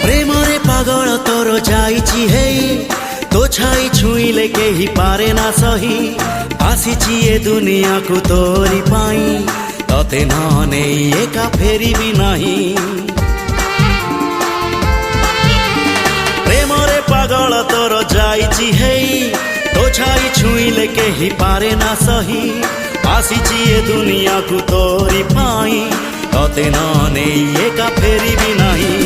प्रेमरे पागल तोर जाइछि हेई तो छाई छुईले केही पारे ना सही आसीछि ए दुनिया को तोरी पाई तते न नेई एका फेरिबी नाही प्रेमरे पागल तोर जाइछि हेई तो छाई छुईले केही पारे ना सही आसीछि ए दुनिया को तोरी पाई तते न नेई एका फेरिबी नाही।